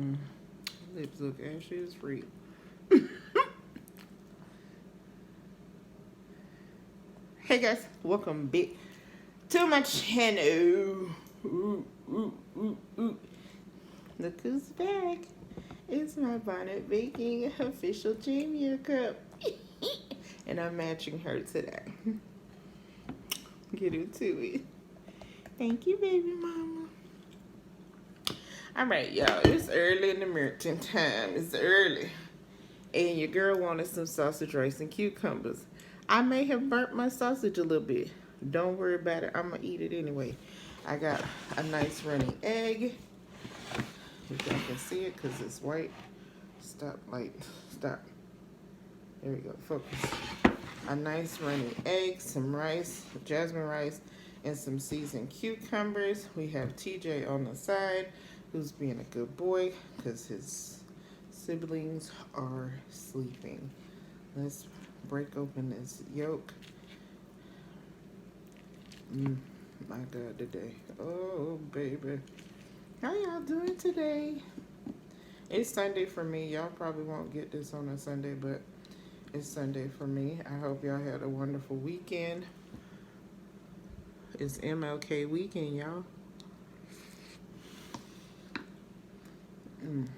Lips look ashy as freak. Hey guys, welcome back to my channel. Ooh, ooh, ooh, ooh. Look who's back. It's my Bonnet Baking official Jamie cup. And I'm matching her today. Get into it. Thank you, baby mama. Alright, y'all. It's early in American time. It's early. And your girl wanted some sausage, rice, and cucumbers. I may have burnt my sausage a little bit. Don't worry about it. I'm going to eat it anyway. I got a nice running egg. If y'all can see it because it's white. Stop, light. Stop. There we go. Focus. A nice running egg, some rice, jasmine rice, and some seasoned cucumbers. We have TJ on the side, who's being a good boy because his siblings are sleeping. Let's break open this yolk. My God, today. Oh, baby. How y'all doing today? It's Sunday for me. Y'all probably won't get this on a Sunday, but it's Sunday for me. I hope y'all had a wonderful weekend. It's MLK weekend, y'all. I'm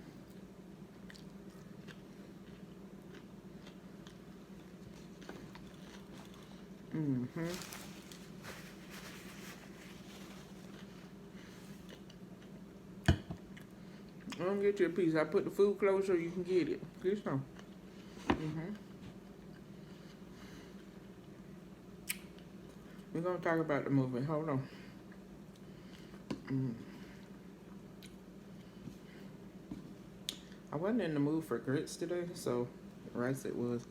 gonna get you a piece. I put the food close so you can get it. Get some. We're gonna talk about the movie. Hold on. I wasn't in the mood for grits today, so rice it was.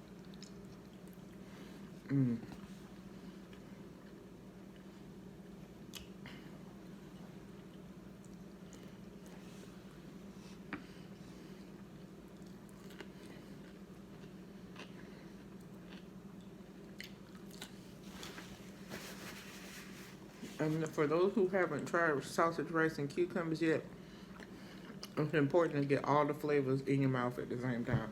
And for those who haven't tried sausage, rice, and cucumbers yet, it's important to get all the flavors in your mouth at the same time.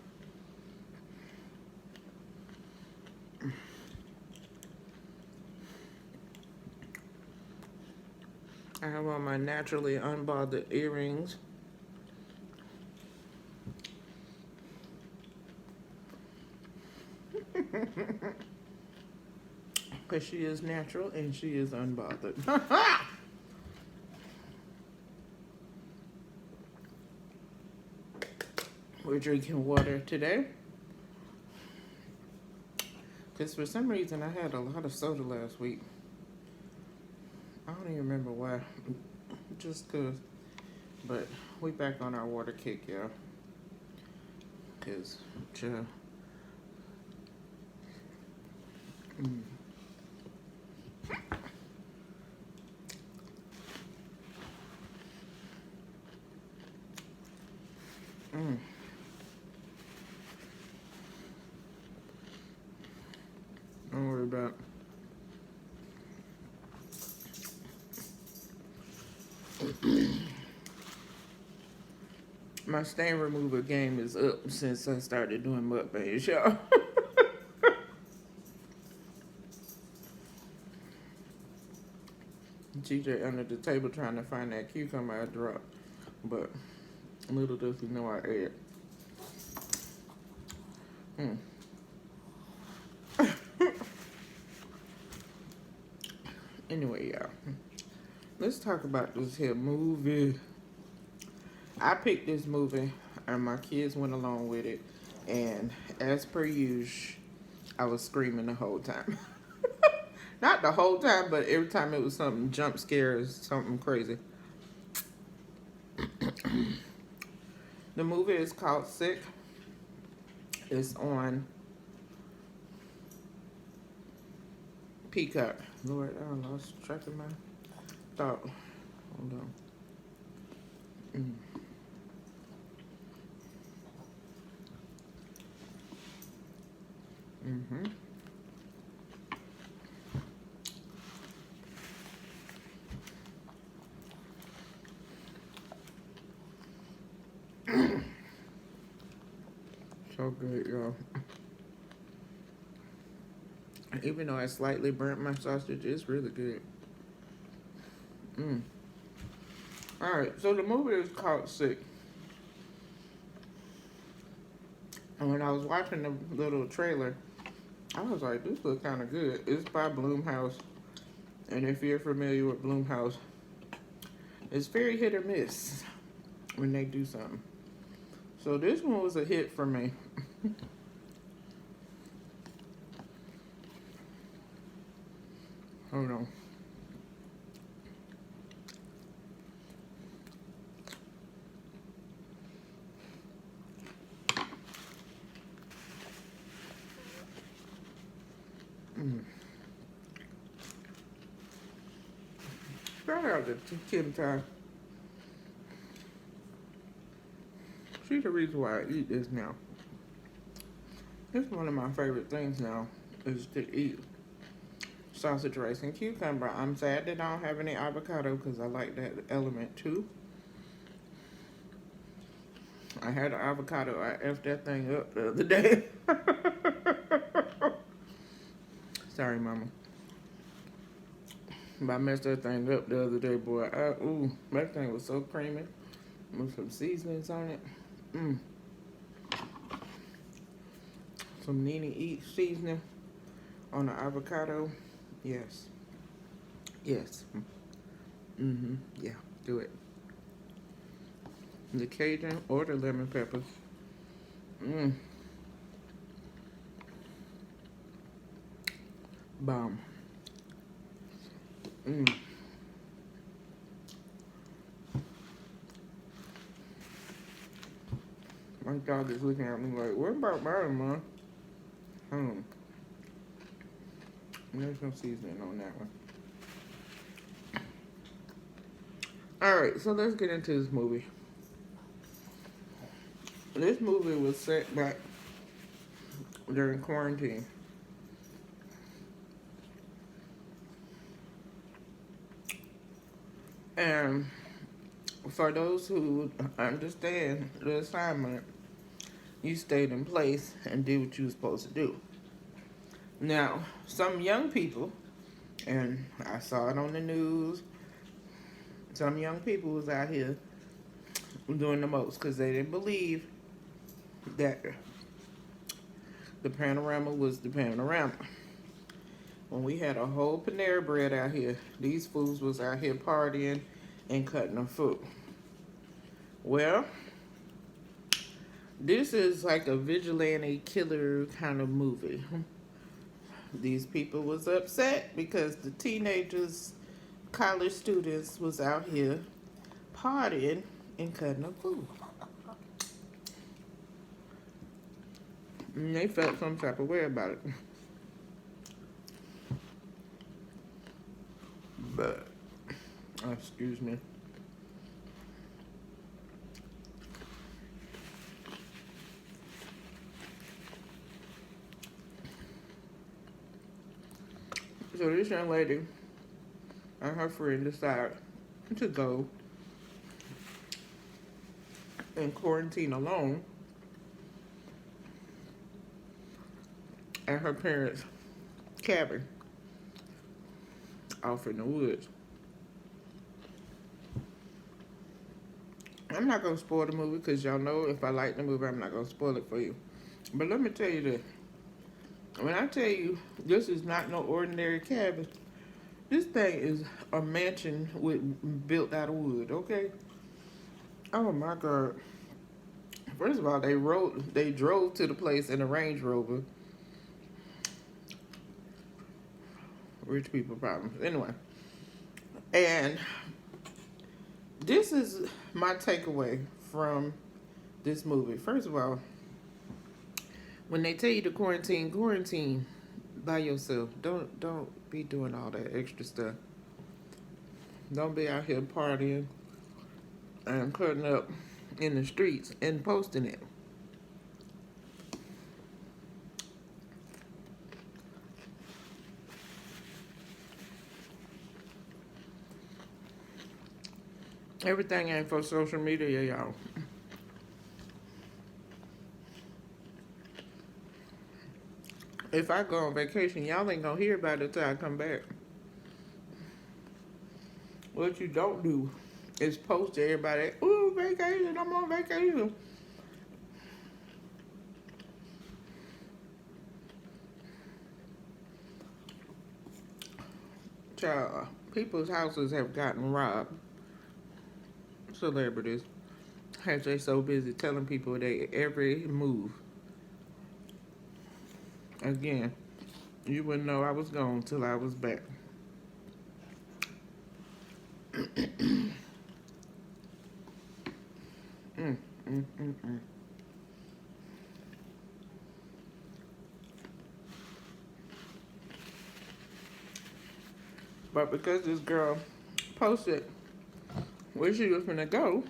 I have on my naturally unbothered earrings. Because she is natural and she is unbothered. We're drinking water today. Because for some reason I had a lot of soda last week. I don't even remember why. Just because. But we back on our water kick, y'all. Because, don't worry about it. My stain remover game is up since I started doing mukbangs, y'all. TJ under the table trying to find that cucumber I dropped. But little does he know I ate. Anyway, y'all. Let's talk about this here movie. I picked this movie and my kids went along with it. And as per usual, I was screaming the whole time. Not the whole time, but every time it was something jump scares, something crazy. The movie is called Sick. It's on Peacock. Lord, I lost track of my thought. Hold on. So good, y'all. Even though I slightly burnt my sausage, it's really good. Alright, so the movie is called Sick. And when I was watching the little trailer, I was like, this looks kind of good. It's by Blumhouse. And if you're familiar with Blumhouse, it's very hit or miss when they do something. So this one was a hit for me. Hold on. Shout out to Kim Ty. She's the reason why I eat this now. It's one of my favorite things now is to eat sausage, rice, and cucumber. I'm sad that I don't have any avocado because I like that element too. I had an avocado. I effed that thing up the other day. Sorry, mama. But I messed that thing up the other day, boy. Ooh, that thing was so creamy with some seasonings on it. Some Nene Eat seasoning on the avocado. Yes. Yes. Yeah, do it. The Cajun or the lemon peppers. Bomb. My dog is looking at me like, what about mine, Mom? There's no seasoning on that one. Alright, so let's get into this movie. This movie was set back during quarantine. And for those who understand the assignment, you stayed in place and did what you were supposed to do. Now, some young people, and I saw it on the news, some young people was out here doing the most because they didn't believe that the panorama was the panorama. When we had a whole Panera Bread out here, these fools was out here partying and cutting the food. Well, this is like a vigilante killer kind of movie. These people was upset because the teenagers, college students was out here partying and cutting the food. And they felt some type of way about it. But, excuse me. So this young lady and her friend decided to go in quarantine alone at her parents' cabin off in the woods. I'm not going to spoil the movie because y'all know if I like the movie, I'm not going to spoil it for you. But let me tell you this. When I tell you this is not no ordinary cabin, this thing is a mansion built out of wood, okay? Oh my God. First of all, they drove to the place in a Range Rover. Rich people problems. Anyway. And this is my takeaway from this movie. First of all, when they tell you to quarantine by yourself. Don't be doing all that extra stuff. Don't be out here partying and cutting up in the streets and posting it. Everything ain't for social media, y'all. If I go on vacation, y'all ain't gonna hear about it till I come back. What you don't do is post to everybody, ooh, vacation, I'm on vacation. Child, people's houses have gotten robbed. Celebrities have they so busy telling people they every move. Again, you wouldn't know I was gone till I was back. Mm, mm, mm, mm. But because this girl posted where she was gonna go,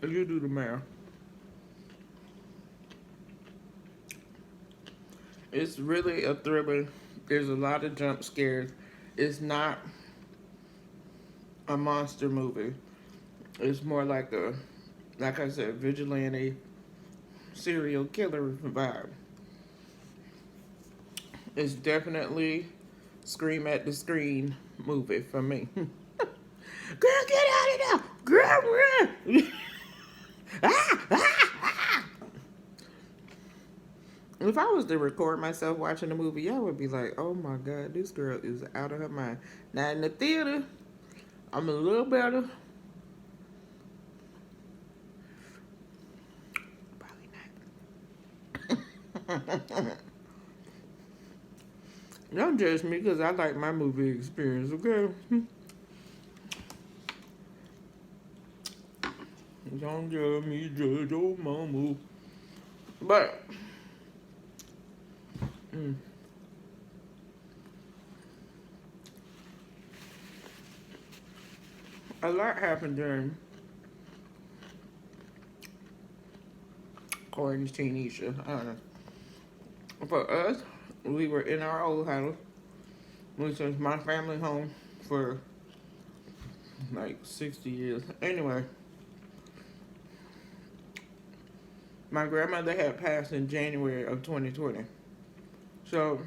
you do the math. It's really a thriller. There's a lot of jump scares. It's not a monster movie. It's more like a, like I said, vigilante serial killer vibe. It's definitely scream at the screen movie for me. Girl, get out of there! Girl, run! Ah, ah, ah. If I was to record myself watching a movie, I would be like, oh my God, this girl is out of her mind. Now in the theater, I'm a little better. Probably not. Don't judge me because I like my movie experience, okay? Don't judge me, judge old mama. But, a lot happened during quarantine, Isha. I don't know. For us, we were in our old house, which was my family home for like 60 years. Anyway, my grandmother had passed in January of 2020. So,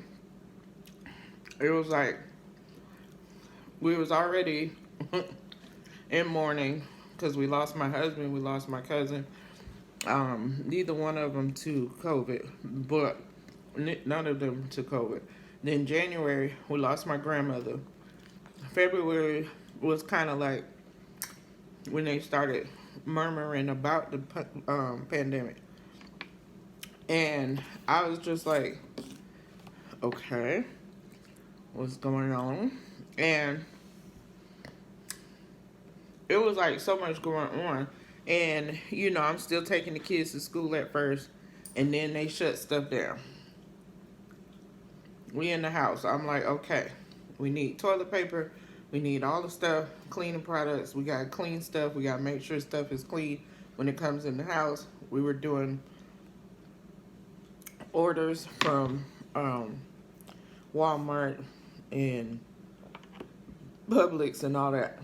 it was like, we was already in mourning because we lost my husband, we lost my cousin. Neither one of them to COVID, but none of them to COVID. Then January, we lost my grandmother. February was kind of like when they started murmuring about the pandemic. And I was just like, okay, what's going on? And it was like so much going on. And, you know, I'm still taking the kids to school at first. And then they shut stuff down. We in the house. I'm like, okay, we need toilet paper. We need all the stuff, cleaning products. We got to clean stuff. We got to make sure stuff is clean when it comes in the house. We were doing orders from Walmart and Publix and all that.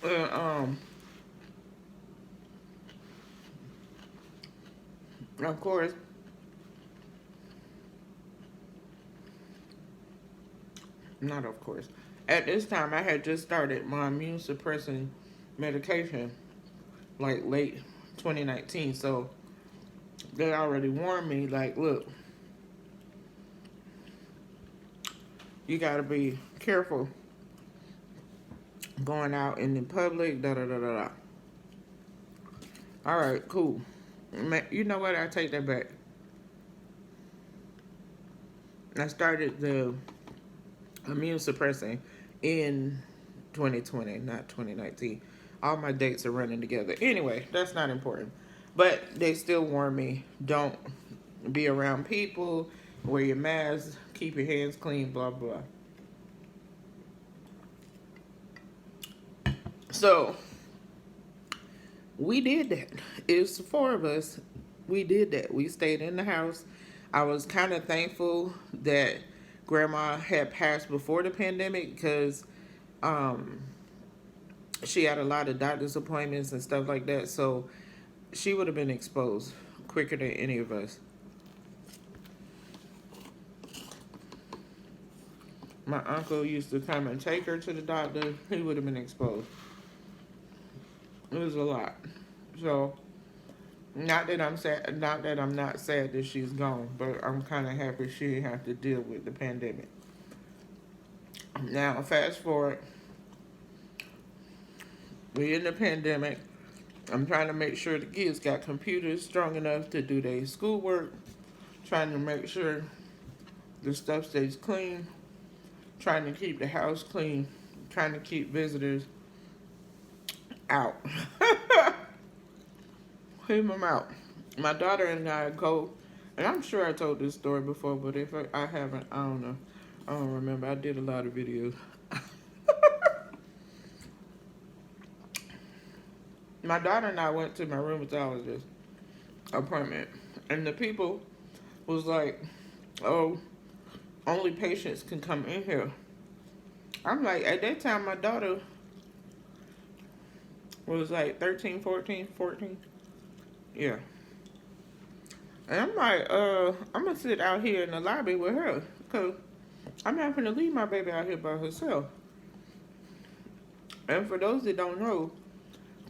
And, of course, not of course, at this time I had just started my immune suppressing medication like late 2019. So they already warned me, like, look, you gotta be careful going out in the public, da da da da da. All right, cool. You know what? I take that back. I started the immune suppressing in 2020, not 2019. All my dates are running together. Anyway, that's not important. But they still warn me, don't be around people, wear your mask, keep your hands clean, blah, blah. So, we did that. It's 4 of us. We did that. We stayed in the house. I was kind of thankful that Grandma had passed before the pandemic because Um, she had a lot of doctor's appointments and stuff like that, so she would have been exposed quicker than any of us. My uncle used to come and take her to the doctor. He would have been exposed. It was a lot. So, not that I'm sad, not that I'm not sad that she's gone, but I'm kind of happy she didn't have to deal with the pandemic. Now, fast forward, we're in the pandemic. I'm trying to make sure the kids got computers strong enough to do their schoolwork. Trying to make sure the stuff stays clean. Trying to keep the house clean. Trying to keep visitors out. Keep them out. My daughter and I go, and I'm sure I told this story before, but if I haven't, I don't know. I don't remember. I did a lot of videos. My daughter and I went to my rheumatologist appointment, and the people was like, oh, only patients can come in here. I'm like, at that time, my daughter was like 13, 14. Yeah. And I'm like, I'm going to sit out here in the lobby with her, because I'm not going to leave my baby out here by herself. And for those that don't know,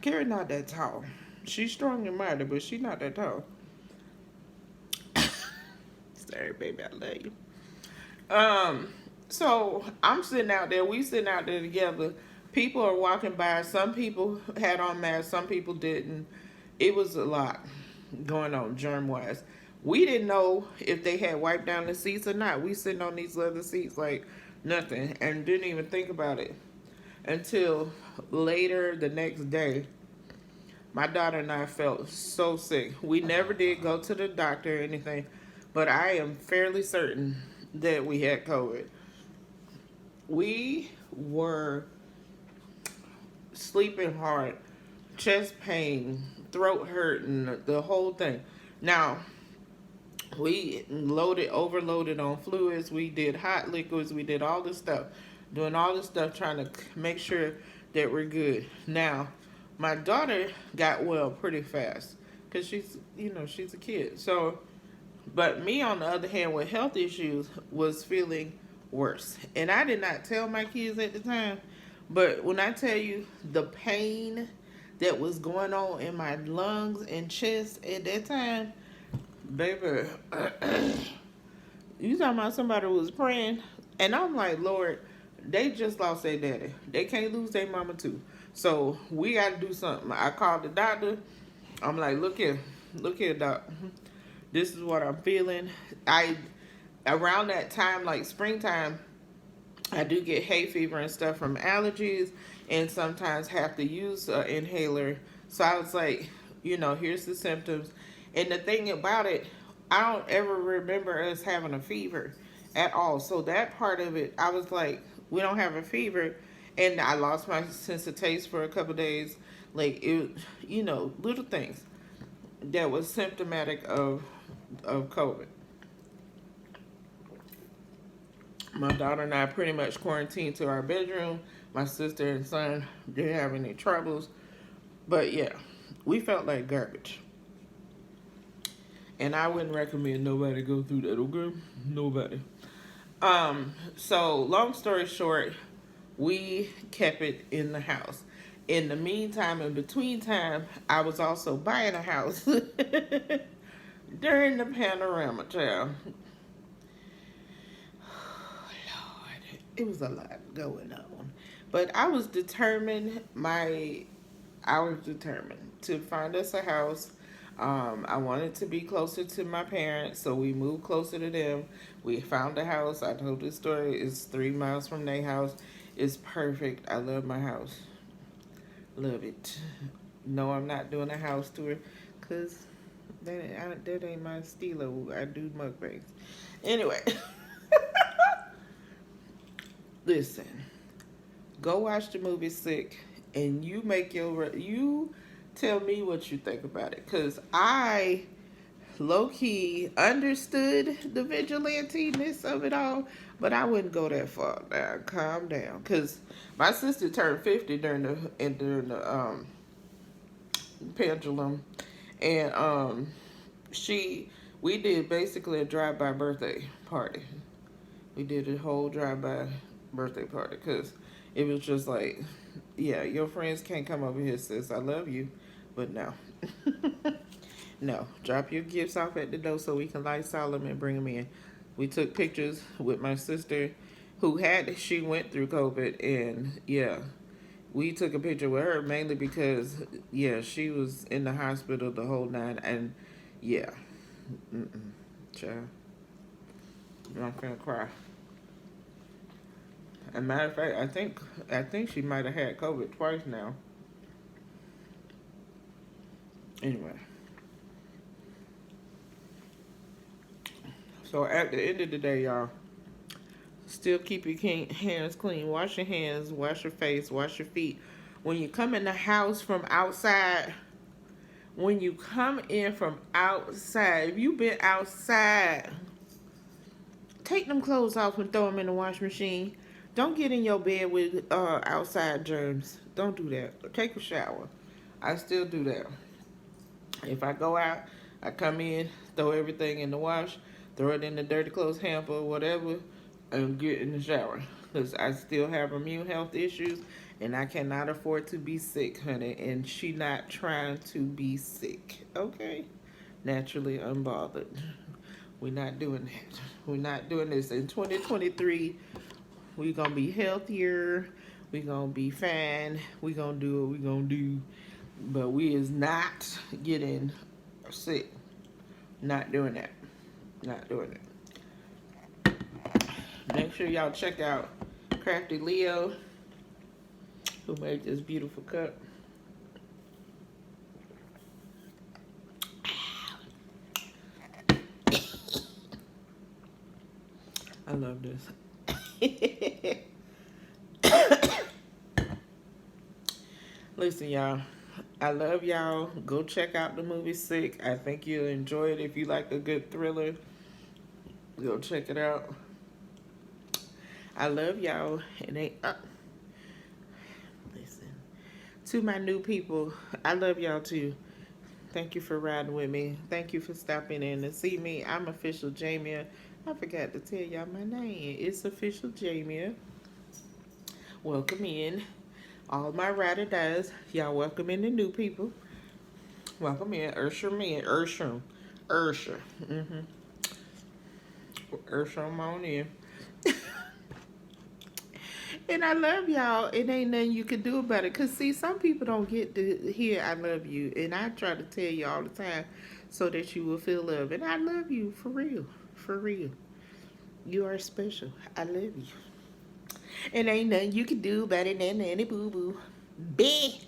Carrie not that tall. She's strong and mighty, but she's not that tall. Sorry, baby, I love you. So I'm sitting out there. We sitting out there together. People are walking by. Some people had on masks. Some people didn't. It was a lot going on germ-wise. We didn't know if they had wiped down the seats or not. We sitting on these leather seats like nothing and didn't even think about it until later the next day. My daughter and I felt so sick. We never did go to the doctor or anything, but I am fairly certain that we had COVID. We were sleeping hard, chest pain, throat hurting, the whole thing. Now, we overloaded on fluids. We did hot liquids. We did all this stuff, doing all this stuff, trying to make sure that we're good. Now, my daughter got well pretty fast because she's a kid. So, but me, on the other hand, with health issues, was feeling worse. And I did not tell my kids at the time, but when I tell you the pain that was going on in my lungs and chest at that time, baby, you talking about somebody who was praying? And I'm like, Lord, they just lost their daddy. They can't lose their mama too. So we got to do something. I called the doctor. I'm like, look here, doc. This is what I'm feeling. Around that time, like springtime, I do get hay fever and stuff from allergies, and sometimes have to use an inhaler. So I was like, here's the symptoms. And the thing about it, I don't ever remember us having a fever at all. So that part of it, I was like, we don't have a fever. And I lost my sense of taste for a couple of days. Like, it, little things that was symptomatic of COVID. My daughter and I pretty much quarantined to our bedroom. My sister and son didn't have any troubles. But yeah, we felt like garbage. And I wouldn't recommend nobody go through that, okay? Nobody. So long story short, we kept it in the house. In the meantime, in between time, I was also buying a house during the panorama, child. Oh, Lord, it was a lot going on. But I was determined to find us a house. I wanted to be closer to my parents, so we moved closer to them. We found a house. I told this story. It's 3 miles from their house. It's perfect. I love my house. Love it. No, I'm not doing a house tour because that ain't my stilo. I do mukbangs. Anyway. Listen. Go watch the movie Sick and you tell me what you think about it. Because I low-key understood the vigilante-ness of it all, but I wouldn't go that far. Now, calm down, cause my sister turned 50 during the pendulum, and she we did basically a drive-by birthday party. We did a whole drive-by birthday party, cause it was just like, yeah, your friends can't come over here, sis. I love you, but no. No, drop your gifts off at the door so we can Lysol them and bring them in. We took pictures with my sister she went through COVID, and yeah, we took a picture with her mainly because, yeah, she was in the hospital the whole night, and yeah, child, I'm gonna cry. As a matter of fact, I think she might have had COVID twice now. Anyway, so at the end of the day, y'all, still keep your hands clean. Wash your hands, wash your face, wash your feet. When you come in the house from outside, when you come in from outside, if you've been outside, take them clothes off and throw them in the wash machine. Don't get in your bed with outside germs. Don't do that. Take a shower. I still do that. If I go out, I come in, throw everything in the wash, throw it in the dirty clothes hamper or whatever, and get in the shower. Because I still have immune health issues, and I cannot afford to be sick, honey. And she not trying to be sick, okay? Naturally unbothered. We're not doing that. We're not doing this. In 2023, we're going to be healthier. We're going to be fine. We're going to do what we're going to do. But we is not getting sick. Not doing that. Not doing it. Make sure y'all check out Crafty Leo, who made this beautiful cup. I love this. Listen, y'all. I love y'all. Go check out the movie Sick. I think you'll enjoy it. If you like a good thriller, go check it out. I love y'all. Listen. To my new people, I love y'all too. Thank you for riding with me. Thank you for stopping in to see me. I'm Official Jamia. I forgot to tell y'all my name. It's Official Jamia. Welcome in. All my ride or dies. Y'all welcome in the new people. Welcome in. Ursher. Ursher on in. And I love y'all. It ain't nothing you can do about it. Because, see, some people don't get to hear I love you. And I try to tell you all the time so that you will feel love. And I love you for real. For real. You are special. I love you. And ain't nothing you can do about it. Nanny boo boo. Bitch.